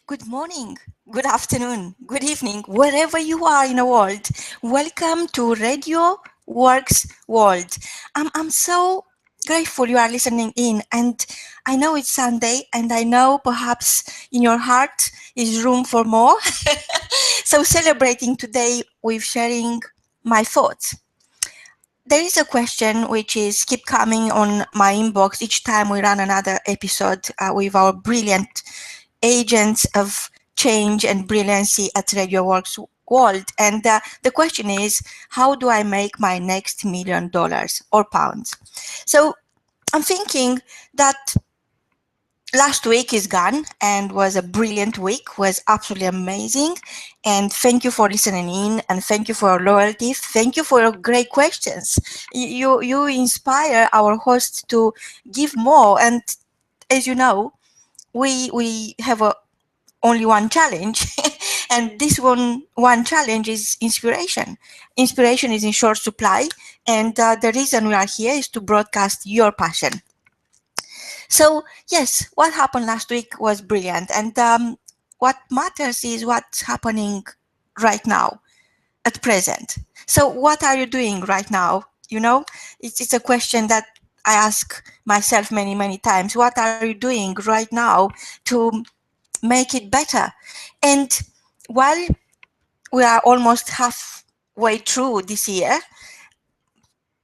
Good morning, good afternoon, good evening, wherever you are in the world. Welcome to Radio Works World. I'm so grateful you are listening in, and I know it's Sunday, and I know perhaps in your heart is room for more. So celebrating today with sharing my thoughts. There is a question which is keep coming on my inbox each time we run another episode with our brilliant agents of change and brilliancy at Radio Works World. And the question is, how do I make my next $1,000,000 or pounds? So I'm thinking that last week is gone and was a brilliant week, was absolutely amazing. And thank you for listening in, and thank you for your loyalty. Thank you for your great questions. You inspire our hosts to give more. And as you know, we have only one challenge. And this one challenge is inspiration is in short supply, and the reason we are here is to broadcast your passion. So yes, what happened last week was brilliant, and what matters is what's happening right now at present. So what are you doing right now? It's a question that I ask myself many times. What are you doing right now to make it better? And while we are almost halfway through this year,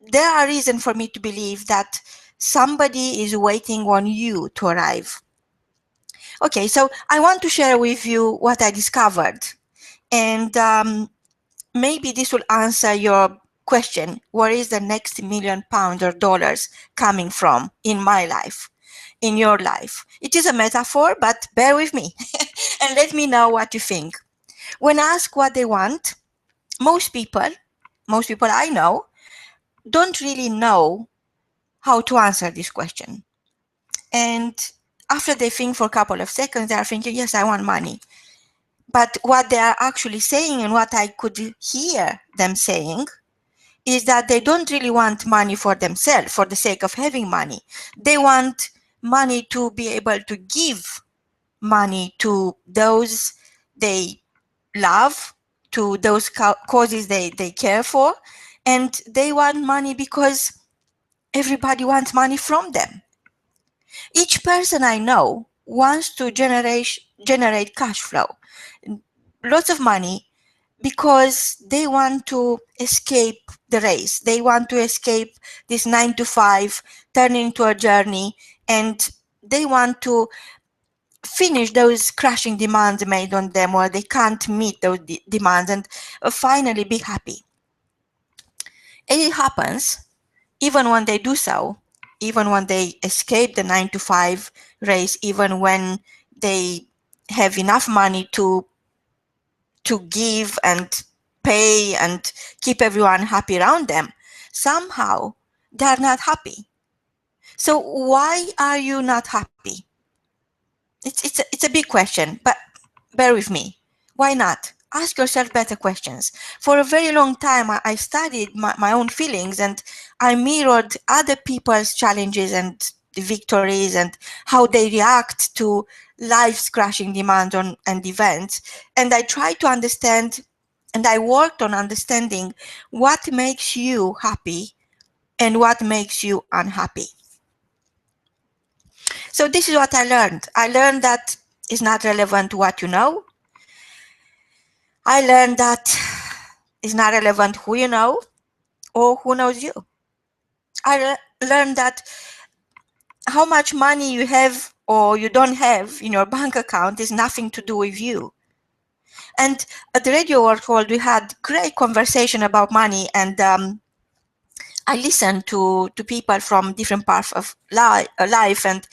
there are reasons for me to believe that somebody is waiting on you to arrive. Okay, so I want to share with you what I discovered, and maybe this will answer your question: where is the next £1,000,000 or dollars coming from in my life, in your life? It is a metaphor, but bear with me and let me know what you think. When asked what they want, most people I know don't really know how to answer this question. And after they think for a couple of seconds, they are thinking, yes, I want money. But what they are actually saying, and what I could hear them saying, is that they don't really want money for themselves, for the sake of having money. They want money to be able to give money to those they love, to those causes they care for, and they want money because everybody wants money from them. Each person I know wants to generate cash flow, lots of money, because they want to escape the race. They want to escape this 9 to 5, turn into a journey, and they want to finish those crushing demands made on them, or they can't meet those demands, and finally be happy. And it happens even when they do so, even when they escape the 9 to 5 race, even when they have enough money to give and pay and keep everyone happy around them, somehow they're not happy. So why are you not happy? It's a big question, but bear with me. Why not? Ask yourself better questions. For a very long time, I studied my own feelings, and I mirrored other people's challenges and victories and how they react to life's crashing demands and events. And I tried to understand, and I worked on understanding what makes you happy and what makes you unhappy. So this is what I learned. I learned that it's not relevant what you know. I learned that it's not relevant who you know or who knows you. I learned that how much money you have or you don't have in your bank account is nothing to do with you. And at the Radio World, we had great conversation about money, and I listened to people from different parts of life and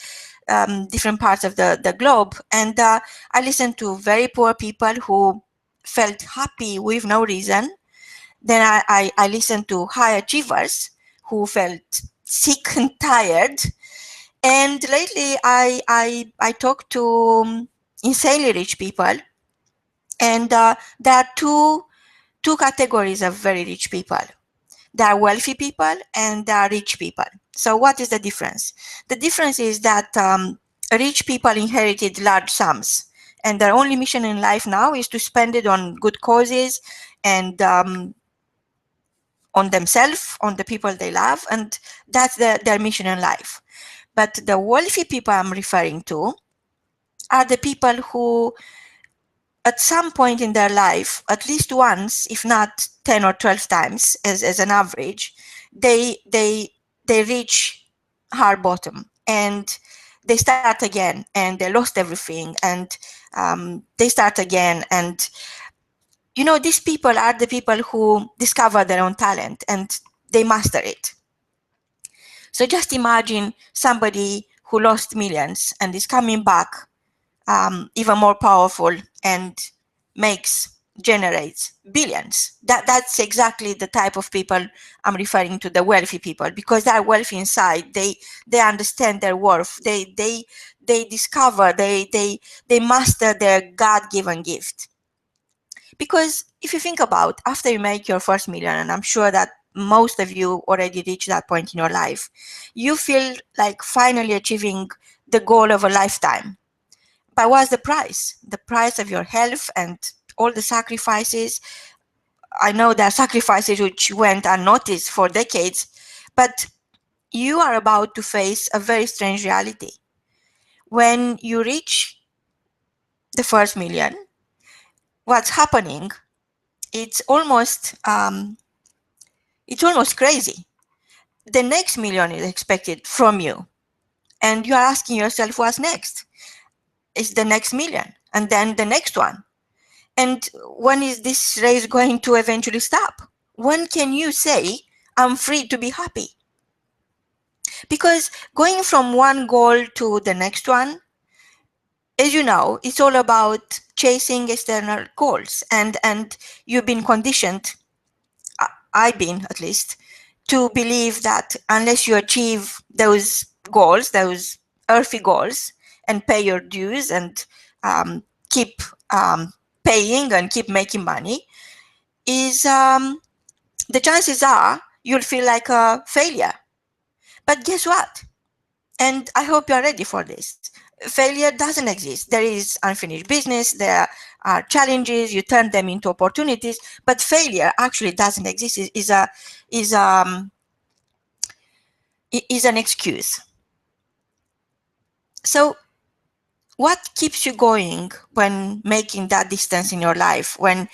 different parts of the globe. And I listened to very poor people who felt happy with no reason. Then I listened to high achievers who felt sick and tired. And lately I talked to insanely rich people. And there are two categories of very rich people. There are wealthy people and there are rich people. So what is the difference? The difference is that rich people inherited large sums and their only mission in life now is to spend it on good causes and on themselves, on the people they love, and that's their mission in life. But the wealthy people I'm referring to are the people who, at some point in their life, at least once, if not 10 or 12 times as an average, they reach hard bottom and they start again and they lost everything and they start again. And these people are the people who discover their own talent and they master it. So just imagine somebody who lost millions and is coming back even more powerful and generates billions. That's exactly the type of people I'm referring to, the wealthy people, because they're wealthy inside. They understand their worth. They discover, they master their God-given gift. Because if you think about, after you make your first million, and I'm sure that most of you already reached that point in your life, you feel like finally achieving the goal of a lifetime. But what's the price? The price of your health and all the sacrifices. I know there are sacrifices which went unnoticed for decades, but you are about to face a very strange reality. When you reach the first million, what's happening? It's almost crazy. The next million is expected from you, and you are asking yourself, what's next? It's the next million, and then the next one. And when is this race going to eventually stop? When can you say, I'm free to be happy? Because going from one goal to the next one, as you know, it's all about chasing external goals. And you've been conditioned, I've been at least, to believe that unless you achieve those goals, those earthy goals, and pay your dues and keep paying and keep making money, is the chances are you'll feel like a failure. But guess what? And I hope you're ready for this. Failure doesn't exist. There is unfinished business. There are challenges. You turn them into opportunities. But failure actually doesn't exist. Is an excuse. So, what keeps you going when making that distance in your life? When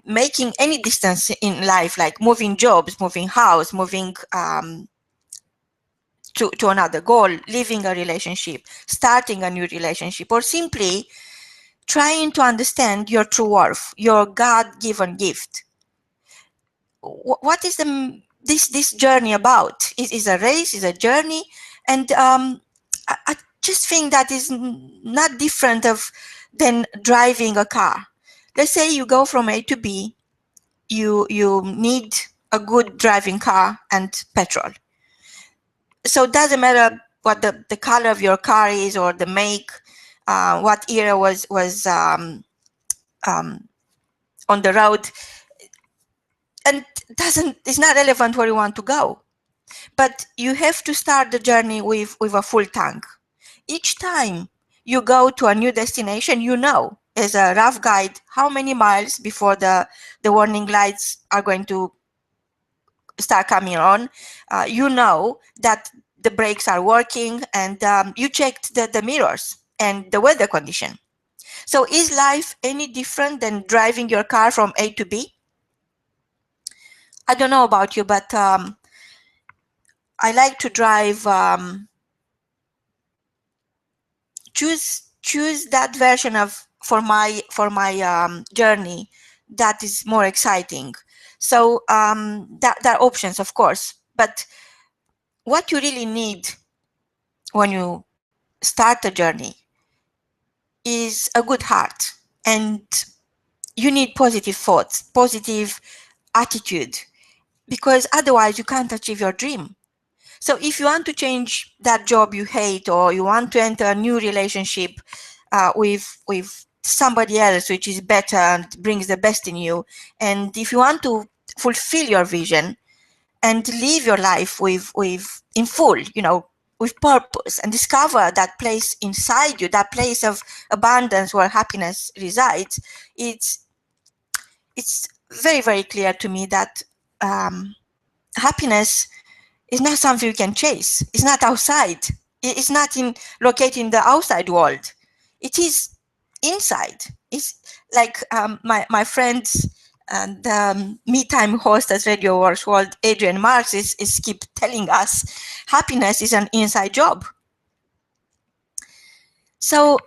making any distance in life, like moving jobs, moving house, moving to another goal, leaving a relationship, starting a new relationship, or simply trying to understand your true worth, your God-given gift. What is this journey about? Is a race, is a journey, and I just think that is not different than driving a car. Let's say you go from A to B. You need a good driving car and petrol. So it doesn't matter what the color of your car is or the make, what era was on the road, and it's not relevant where you want to go. But you have to start the journey with a full tank. Each time you go to a new destination, you know, as a rough guide, how many miles before the warning lights are going to start coming on. You know that the brakes are working, and you checked the mirrors and the weather condition. So is life any different than driving your car from A to B? I don't know about you, but I like to drive, choose that version of for my journey that is more exciting. So there are options, of course, but what you really need when you start a journey is a good heart, and you need positive thoughts, positive attitude, because otherwise you can't achieve your dream. So if you want to change that job you hate, or you want to enter a new relationship with somebody else which is better and brings the best in you, and if you want to fulfill your vision and live your life with in full, with purpose and discover that place inside you, that place of abundance where happiness resides, it's very, very clear to me that happiness is not something you can chase. It's not outside. It's not located in the outside world. It is inside. It's like my friends and me time host at Radio W.O.R.K.S World, Adrian Marks, is keep telling us happiness is an inside job. So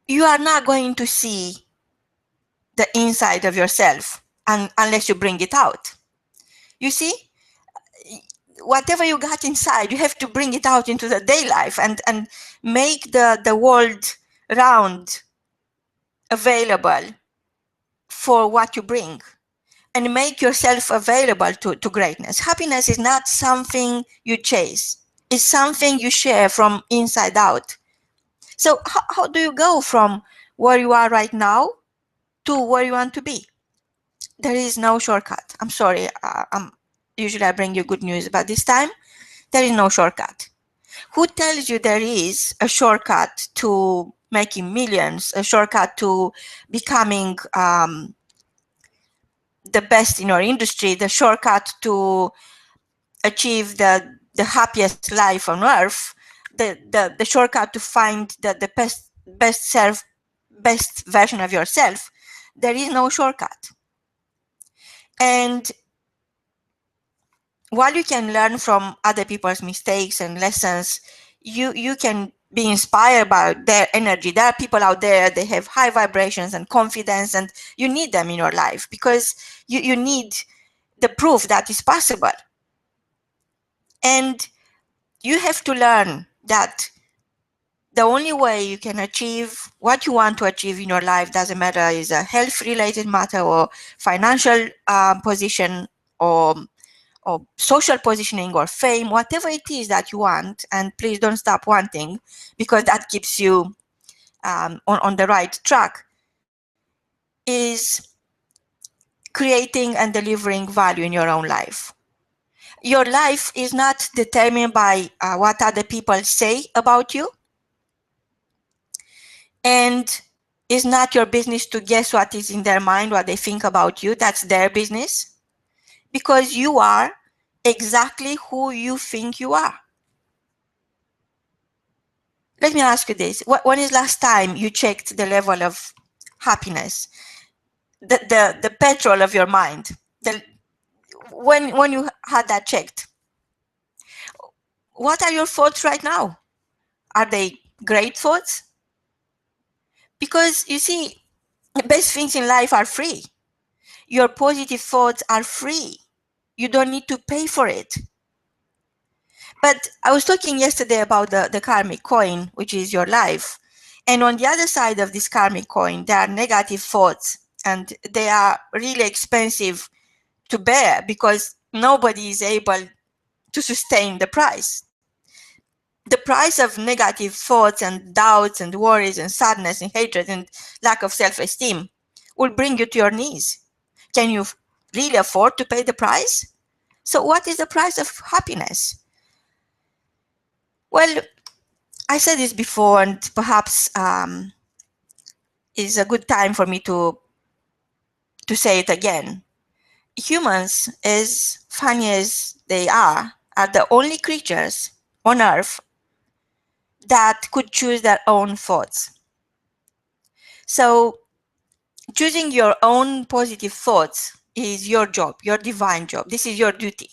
you are not going to see the inside of yourself unless you bring it out. You see, whatever you got inside, you have to bring it out into the day life and make the world round available for what you bring, and make yourself available to greatness. Happiness is not something you chase. It's something you share from inside out. So how do you go from where you are right now to where you want to be? There is no shortcut. I'm sorry. Usually I bring you good news, but this time there is no shortcut. Who tells you there is a shortcut to making millions, a shortcut to becoming the best in your industry, the shortcut to achieve the happiest life on earth, the shortcut to find the best version of yourself? There is no shortcut. And while you can learn from other people's mistakes and lessons, you can be inspired by their energy. There are people out there, they have high vibrations and confidence, and you need them in your life because you need the proof that it's possible. And you have to learn that the only way you can achieve what you want to achieve in your life, doesn't matter is a health related matter or financial position or social positioning or fame, whatever it is that you want, and please don't stop wanting, because that keeps you on the right track, is creating and delivering value in your own life. Your life is not determined by what other people say about you, and it's not your business to guess what is in their mind, what they think about you. That's their business, because you are exactly who you think you are. Let me ask you this. When is last time you checked the level of happiness, the petrol of your mind? When you had that checked, what are your thoughts right now? Are they great thoughts? Because you see, the best things in life are free. Your positive thoughts are free. You don't need to pay for it. But I was talking yesterday about the karmic coin, which is your life. And on the other side of this karmic coin, there are negative thoughts, and they are really expensive to bear because nobody is able to sustain the price. The price of negative thoughts and doubts and worries and sadness and hatred and lack of self-esteem will bring you to your knees. Can you really afford to pay the price? So what is the price of happiness? Well, I said this before, and perhaps is a good time for me to say it again. Humans, as funny as they are the only creatures on earth that could choose their own thoughts. So choosing your own positive thoughts is your job, your divine job. This is your duty.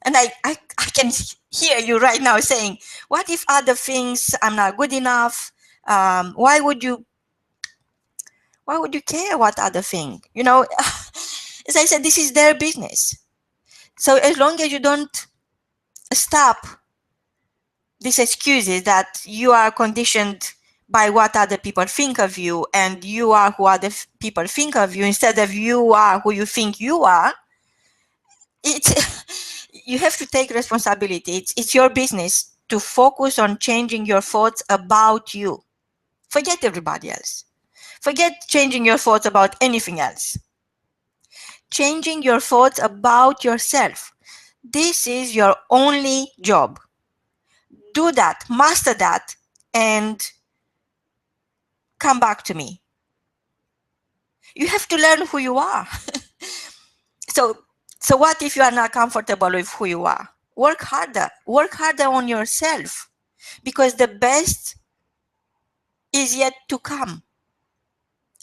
And I can hear you right now saying, what if other things, I'm not good enough? Why would you care what other thing? You know, as I said, this is their business. So as long as you don't stop these excuses that you are conditioned by what other people think of you, and you are who other people think of you, instead of you are who you think you are, you have to take responsibility. It's your business to focus on changing your thoughts about you. Forget everybody else. Forget changing your thoughts about anything else. Changing your thoughts about yourself. This is your only job. Do that, master that, and come back to me. You have to learn who you are. So, so what if you are not comfortable with who you are? Work harder. Work harder on yourself, because the best is yet to come.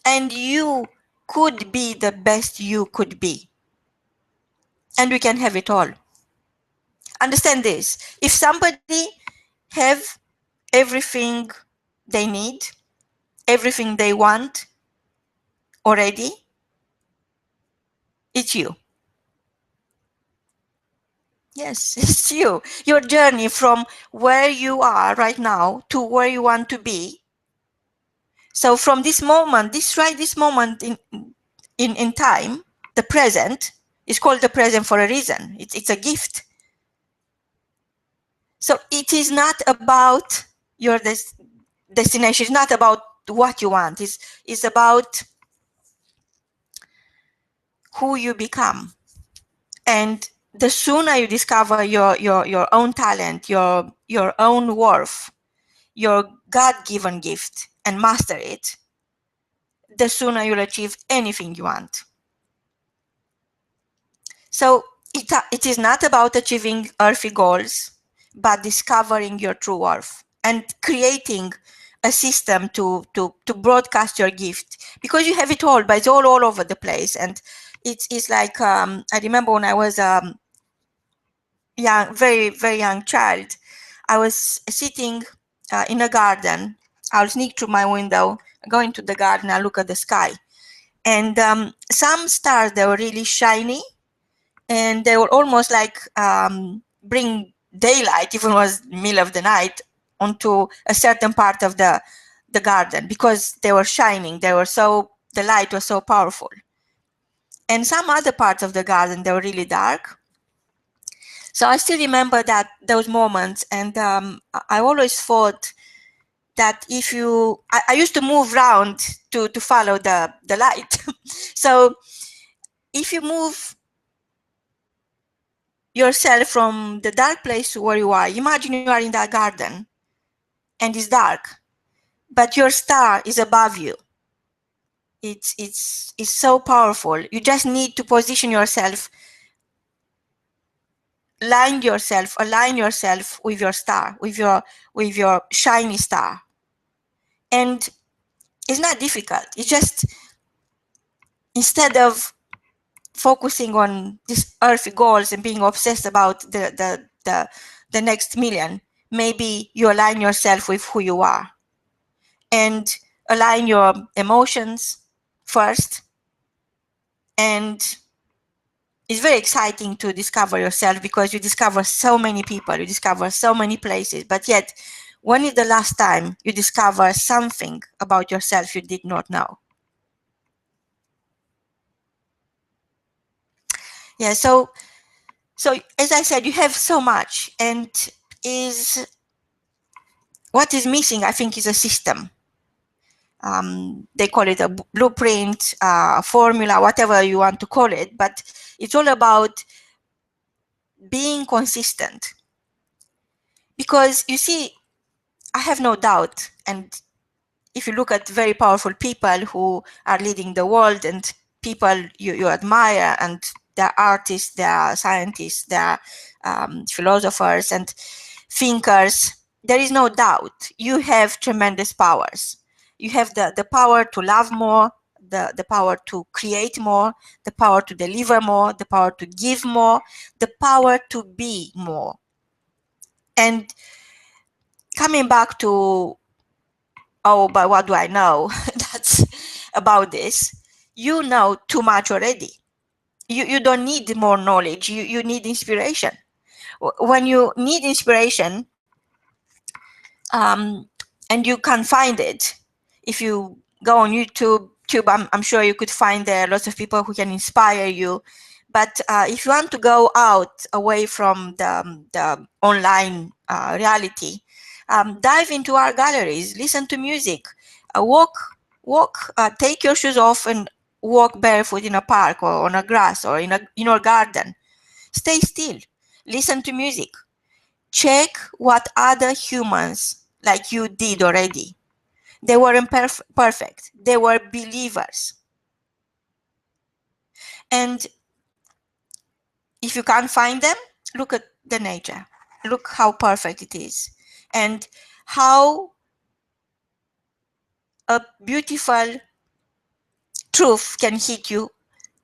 And you could be the best you could be. And we can have it all. Understand this. If somebody have everything they need, everything they want already, it's you. Yes, it's you. Your journey from where you are right now to where you want to be. So from this moment, this moment in time, the present is called the present for a reason. It's a gift. So it is not about your destination. It's not about what you want. It's about who you become. And the sooner you discover your own talent, your own worth, your God-given gift, and master it, the sooner you'll achieve anything you want. So it is not about achieving earthly goals, but discovering your true worth and creating a system to broadcast your gift, because you have it all, but it's all over the place. And it's like I remember when I was young, very young child, I was sitting in a garden. I'll sneak through my window, go into the garden, I look at the sky, and some stars, they were really shiny, and they were almost like bring daylight, even was middle of the night, onto a certain part of the garden, because they were shining. The light was so powerful. And some other parts of the garden, they were really dark. So I still remember those moments, and I always thought that if I used to move around to follow the light. So if you move yourself from the dark place to where you are, imagine you are in that garden and it's dark, but your star is above you. It's so powerful. You just need to position yourself, align yourself with your star, with your shiny star. And it's not difficult. It's just, instead of focusing on these earthly goals and being obsessed about the next million, maybe you align yourself with who you are and align your emotions first. And it's very exciting to discover yourself, because you discover so many people, you discover so many places, but yet, when is the last time you discover something about yourself you did not know? Yeah, so as I said, you have so much, and is what is missing, I think, is a system. They call it a blueprint, formula, whatever you want to call it, but it's all about being consistent. Because you see, I have no doubt, and if you look at very powerful people who are leading the world, and people you admire, and they're artists, they're scientists, they're philosophers and thinkers, there is no doubt you have tremendous powers. You have the power to love more, the power to create more, the power to deliver more, the power to give more, the power to be more. And coming back to, oh, but what do I know? That's about this. You know too much already. You don't need more knowledge. You need inspiration. When you need inspiration, and you can't find it, if you go on YouTube, I'm sure you could find there lots of people who can inspire you. But if you want to go out, away from the online reality, dive into our galleries, listen to music, walk, take your shoes off and walk barefoot in a park or on a grass or in your garden. Stay still. Listen to music. Check what other humans like you did already. They weren't perfect. They were believers. And if you can't find them, look at the nature. Look how perfect it is. And how a beautiful truth can hit you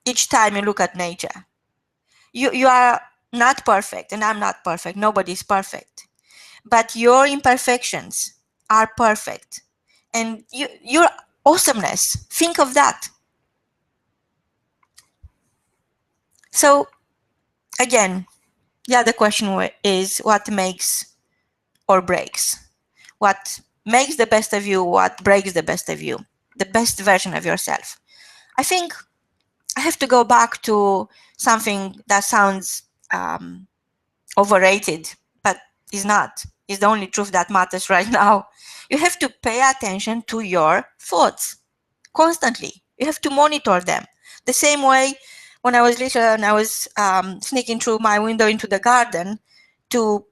each time you look at nature. You are not perfect, and I'm not perfect. Nobody's perfect. But your imperfections are perfect. And your awesomeness, think of that. So again, the other question is what makes or breaks? What makes the best of you? What breaks the best of you? The best version of yourself. I think I have to go back to something that sounds overrated, but is not. Is the only truth that matters right now. You have to pay attention to your thoughts constantly. You have to monitor them. The same way when I was little and I was sneaking through my window into the garden to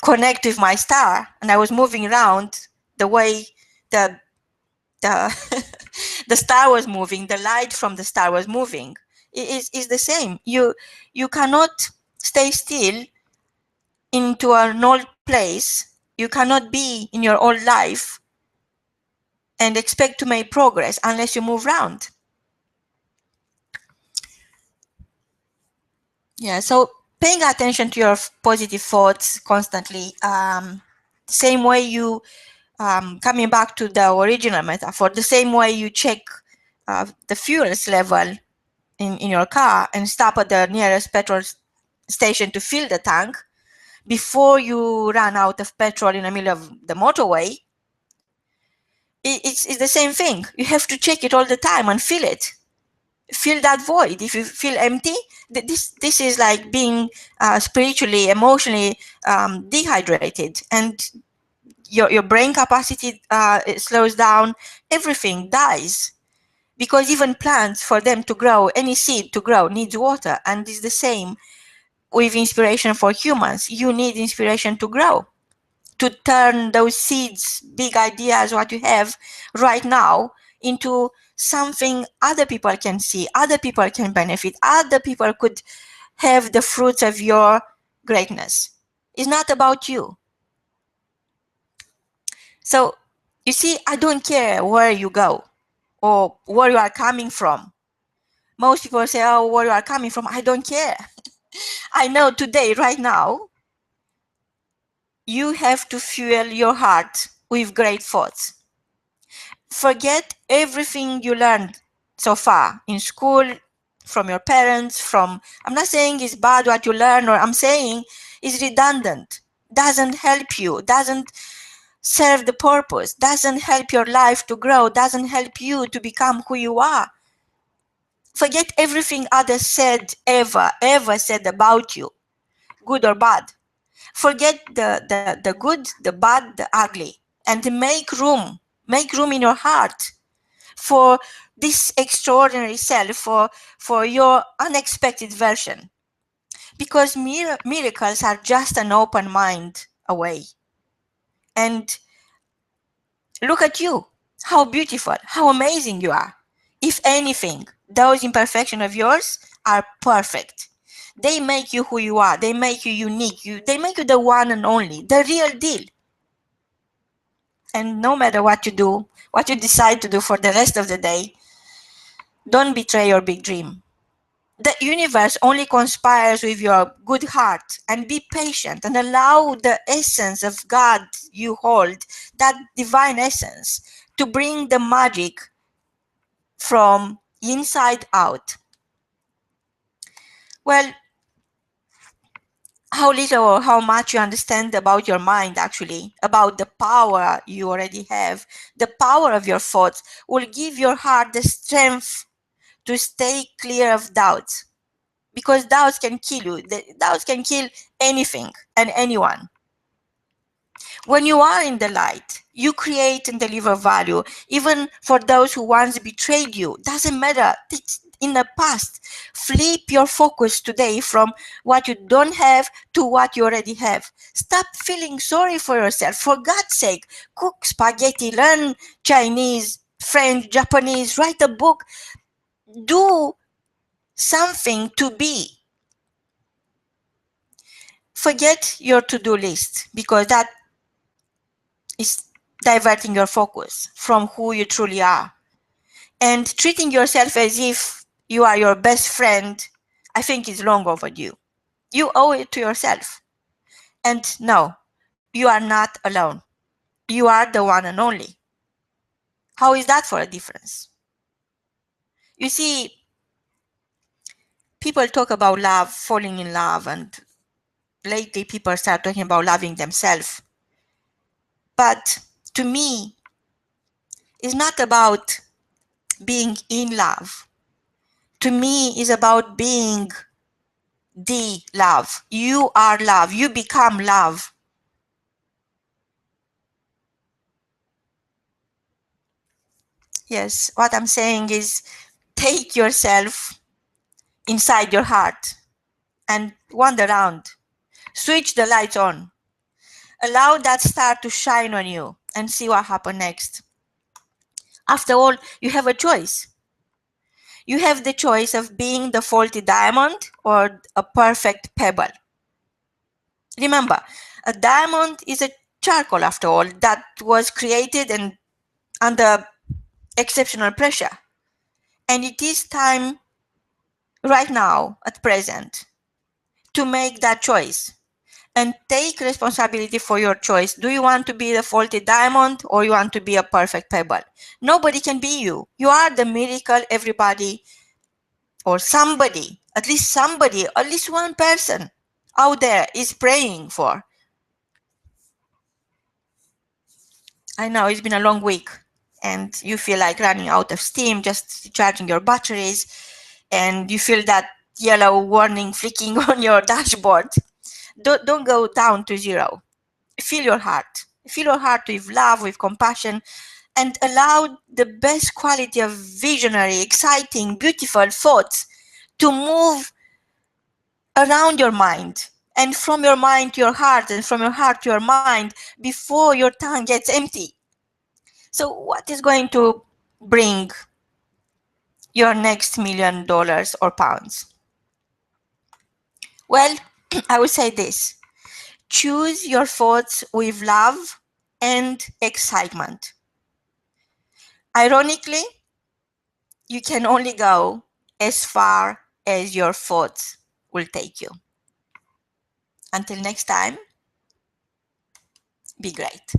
connect with my star, and I was moving around the way the the the star was moving, the light from the star was moving. It is the same. You cannot stay still into an old place. You cannot be in your old life and expect to make progress unless you move around. Yeah, so paying attention to your positive thoughts constantly. Same way you, coming back to the original metaphor, the same way you check the fuels level in your car and stop at the nearest petrol station to fill the tank before you run out of petrol in the middle of the motorway. It's the same thing. You have to check it all the time and fill it. Fill that void. If you feel empty, this is like being spiritually, emotionally dehydrated, and your brain capacity it slows down. Everything dies, because even plants, for them to grow, any seed to grow needs water, and it's the same with inspiration for humans. You need inspiration to grow, to turn those seeds, big ideas, what you have right now, into something other people can see, other people can benefit, other people could have the fruits of your greatness. It's not about you. So you see, I don't care where you go or where you are coming from. Most people say, oh, where you are coming from, I don't care. I know today, right now, you have to fuel your heart with great thoughts. Forget everything you learned so far in school, from your parents, from, I'm not saying it's bad what you learn, or I'm saying it's redundant, doesn't help you, doesn't serve the purpose, doesn't help your life to grow, doesn't help you to become who you are. Forget everything others said, ever said about you, good or bad. Forget the good, the bad, the ugly, and make room in your heart for this extraordinary self, for your unexpected version. Because miracles are just an open mind away. And look at you, how beautiful, how amazing you are. If anything, those imperfections of yours are perfect. They make you who you are. They make you unique. They make you the one and only, the real deal. And no matter what you do, what you decide to do for the rest of the day, don't betray your big dream. The universe only conspires with your good heart, and be patient and allow the essence of God you hold, that divine essence, to bring the magic from inside out. Well, how little or how much you understand about your mind, actually, about the power you already have, the power of your thoughts, will give your heart the strength to stay clear of doubts. Because doubts can kill you. Doubts can kill anything and anyone. When you are in the light, you create and deliver value, even for those who once betrayed you. Doesn't matter. in the past. Flip your focus today from what you don't have to what you already have. Stop feeling sorry for yourself. For God's sake, cook spaghetti, learn Chinese, French, Japanese, write a book, do something to be. Forget your to-do list, because that is diverting your focus from who you truly are. And treating yourself as if you are your best friend, I think is long overdue. You owe it to yourself. And no, you are not alone. You are the one and only. How is that for a difference? You see, people talk about love, falling in love, and lately people start talking about loving themselves. But to me, it's not about being in love. To me, it's about being the love. You are love. You become love. Yes, what I'm saying is take yourself inside your heart and wander around. Switch the lights on. Allow that star to shine on you and see what happens next. After all, you have a choice. You have the choice of being the faulty diamond or a perfect pebble. Remember, a diamond is a charcoal after all that was created and under exceptional pressure. And it is time right now, at present, to make that choice and take responsibility for your choice. Do you want to be the faulty diamond or you want to be a perfect pebble? Nobody can be you. You are the miracle everybody or somebody, at least one person out there is praying for. I know it's been a long week and you feel like running out of steam, just charging your batteries, and you feel that yellow warning flicking on your dashboard. Don't go down to zero. Fill your heart. Fill your heart with love, with compassion, and allow the best quality of visionary, exciting, beautiful thoughts to move around your mind, and from your mind to your heart, and from your heart to your mind, before your tongue gets empty. So what is going to bring your next $1,000,000 or pounds? Well, I would say this. Choose your thoughts with love and excitement. Ironically, you can only go as far as your thoughts will take you. Until next time, be great.